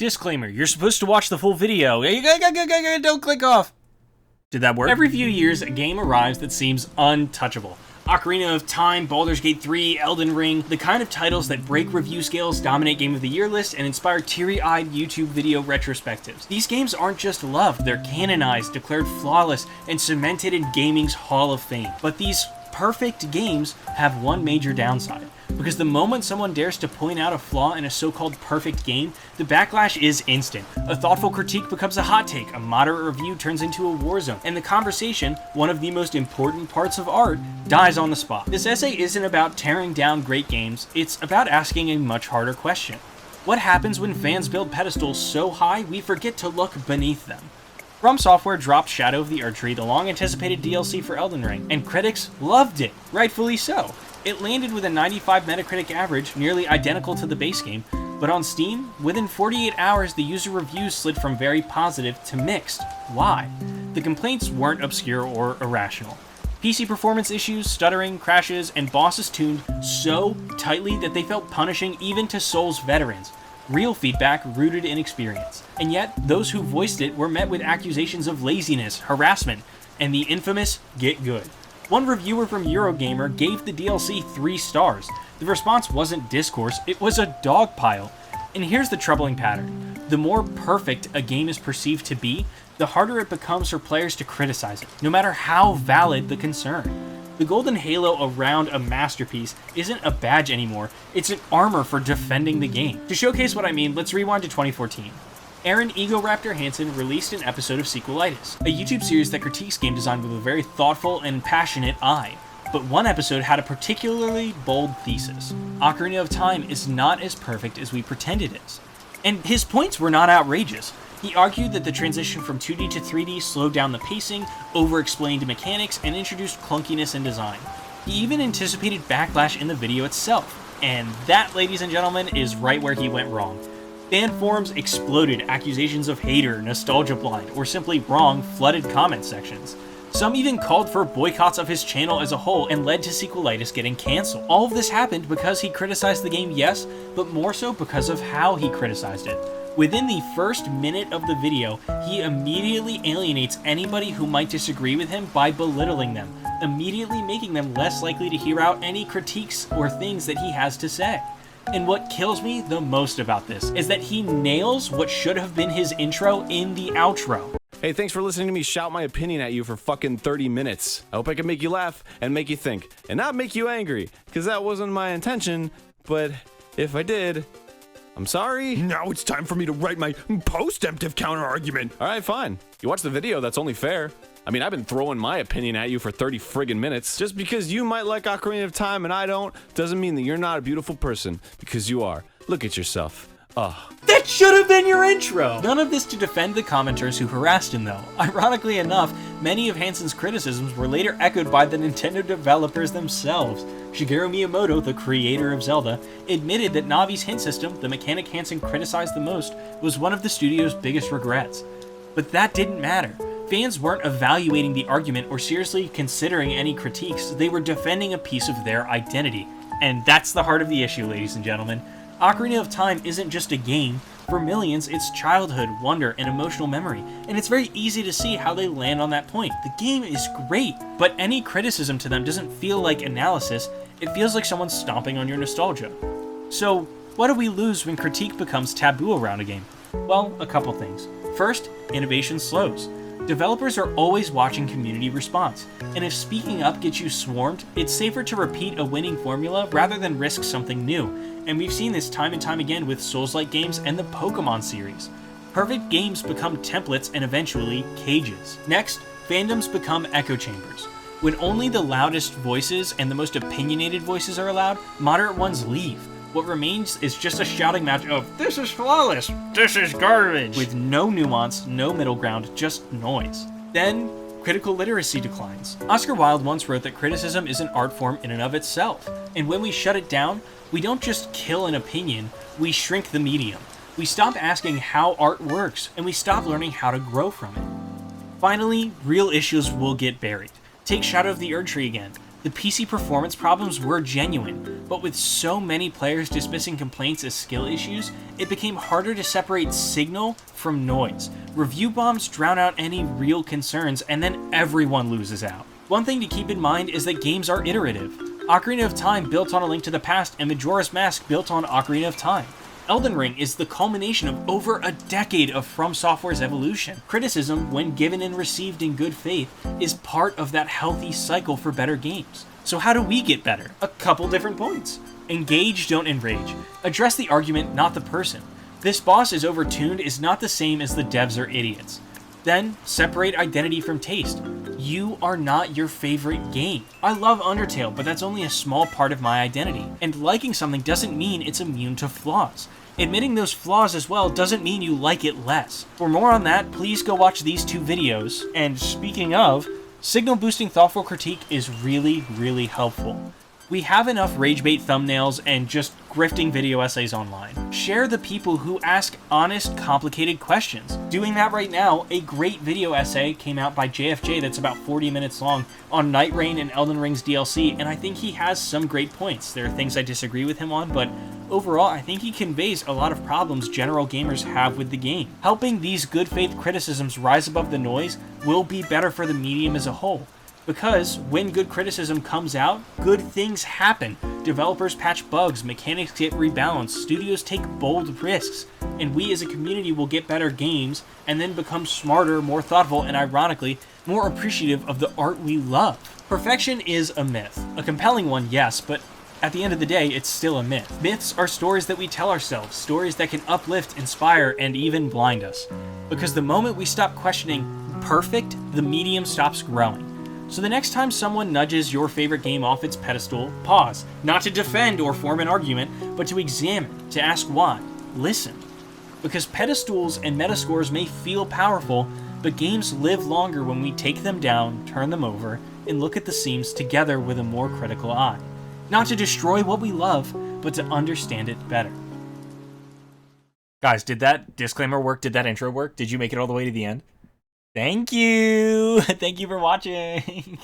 Disclaimer, you're supposed to watch the full video. Don't click off. Did that work? Every few years, a game arrives that seems untouchable. Ocarina of Time, Baldur's Gate 3, Eldenring, the kind of titles that break review scales, dominate Game of the Year lists, and inspire teary-eyed YouTube video retrospectives. These games aren't just loved, they're canonized, declared flawless, and cemented in gaming's Hall of Fame. But these perfect games have one major downside. Because the moment someone dares to point out a flaw in a so-called perfect game, the backlash is instant. A thoughtful critique becomes a hot take, a moderate review turns into a war zone, and the conversation, one of the most important parts of art, dies on the spot. This essay isn't about tearing down great games, it's about asking a much harder question. What happens when fans build pedestals so high we forget to look beneath them? From Software dropped Shadow of the Erdtree, the long-anticipated DLC for Eldenring, and critics loved it, rightfully so. It landed with a 95 Metacritic average, nearly identical to the base game, but on Steam, within 48 hours the user reviews slid from very positive to mixed. Why? The complaints weren't obscure or irrational. PC performance issues, stuttering, crashes, and bosses tuned so tightly that they felt punishing even to Souls veterans. Real feedback rooted in experience. And yet, those who voiced it were met with accusations of laziness, harassment, and the infamous get good. One reviewer from Eurogamer gave the DLC 3 stars. The response wasn't discourse, it was a dog pile. And here's the troubling pattern. The more perfect a game is perceived to be, the harder it becomes for players to criticize it, no matter how valid the concern. The golden halo around a masterpiece isn't a badge anymore, it's an armor for defending the game. To showcase what I mean, let's rewind to 2014. Aaron Egoraptor Hansen released an episode of Sequelitis, a YouTube series that critiques game design with a very thoughtful and passionate eye. But one episode had a particularly bold thesis. Ocarina of Time is not as perfect as we pretend it is. And his points were not outrageous. He argued that the transition from 2D to 3D slowed down the pacing, over-explained mechanics, and introduced clunkiness in design. He even anticipated backlash in the video itself. And that, ladies and gentlemen, is right where he went wrong. Fan forums exploded, accusations of hater, nostalgia blind, or simply wrong flooded comment sections. Some even called for boycotts of his channel as a whole and led to Sequelitis getting cancelled. All of this happened because he criticized the game, yes, but more so because of how he criticized it. Within the first minute of the video, he immediately alienates anybody who might disagree with him by belittling them, immediately making them less likely to hear out any critiques or things that he has to say. And what kills me the most about this is that he nails what should have been his intro in the outro. Hey, thanks for listening to me shout my opinion at you for fucking 30 minutes. I hope I can make you laugh and make you think, and not make you angry, because that wasn't my intention, but if I did, I'm sorry. Now it's time for me to write my post-emptive counter-argument. Alright, fine. You watch the video, that's only fair. I mean, I've been throwing my opinion at you for 30 friggin' minutes. Just because you might like Ocarina of Time and I don't, doesn't mean that you're not a beautiful person, because you are. Look at yourself. Ugh. That should have been your intro! None of this to defend the commenters who harassed him, though. Ironically enough, many of Hansen's criticisms were later echoed by the Nintendo developers themselves. Shigeru Miyamoto, the creator of Zelda, admitted that Navi's hint system, the mechanic Hansen criticized the most, was one of the studio's biggest regrets. But that didn't matter. Fans weren't evaluating the argument or seriously considering any critiques, they were defending a piece of their identity. And that's the heart of the issue, ladies and gentlemen. Ocarina of Time isn't just a game. For millions, it's childhood, wonder, and emotional memory, and it's very easy to see how they land on that point. The game is great, but any criticism to them doesn't feel like analysis, it feels like someone stomping on your nostalgia. So, what do we lose when critique becomes taboo around a game? Well, a couple things. First, innovation slows. Developers are always watching community response, and if speaking up gets you swarmed, it's safer to repeat a winning formula rather than risk something new, and we've seen this time and time again with Souls-like games and the Pokemon series. Perfect games become templates and eventually cages. Next, fandoms become echo chambers. When only the loudest voices and the most opinionated voices are allowed, moderate ones leave. What remains is just a shouting match of, "This is flawless, this is garbage," with no nuance, no middle ground, just noise. Then, critical literacy declines. Oscar Wilde once wrote that criticism is an art form in and of itself, and when we shut it down, we don't just kill an opinion, we shrink the medium. We stop asking how art works, and we stop learning how to grow from it. Finally, real issues will get buried. Take Shadow of the Erdtree again. The PC performance problems were genuine, but with so many players dismissing complaints as skill issues, it became harder to separate signal from noise. Review bombs drown out any real concerns, and then everyone loses out. One thing to keep in mind is that games are iterative. Ocarina of Time built on A Link to the Past, and Majora's Mask built on Ocarina of Time. Eldenring is the culmination of over a decade of From Software's evolution. Criticism, when given and received in good faith, is part of that healthy cycle for better games. So how do we get better? A couple different points. Engage, don't enrage. Address the argument, not the person. This boss is overtuned is not the same as the devs are idiots. Then, separate identity from taste. You are not your favorite game. I love Undertale, but that's only a small part of my identity. And liking something doesn't mean it's immune to flaws. Admitting those flaws as well doesn't mean you like it less. For more on that, please go watch these 2 videos. And speaking of, signal boosting thoughtful critique is really, really helpful. We have enough rage bait thumbnails and just grifting video essays online. Share the people who ask honest, complicated questions. Doing that right now, a great video essay came out by JFJ that's about 40 minutes long on Night Rain and Elden Ring's DLC, and I think he has some great points. There are things I disagree with him on, but overall, I think he conveys a lot of problems general gamers have with the game. Helping these good faith criticisms rise above the noise will be better for the medium as a whole. Because when good criticism comes out, good things happen. Developers patch bugs, mechanics get rebalanced, studios take bold risks, and we as a community will get better games and then become smarter, more thoughtful, and ironically, more appreciative of the art we love. Perfection is a myth. A compelling one, yes, but at the end of the day, it's still a myth. Myths are stories that we tell ourselves, stories that can uplift, inspire, and even blind us. Because the moment we stop questioning perfect, the medium stops growing. So the next time someone nudges your favorite game off its pedestal, pause. Not to defend or form an argument, but to examine, to ask why. Listen. Because pedestals and metascores may feel powerful, but games live longer when we take them down, turn them over, and look at the seams together with a more critical eye. Not to destroy what we love, but to understand it better. Guys, did that disclaimer work? Did that intro work? Did you make it all the way to the end? Thank you! Thank you for watching!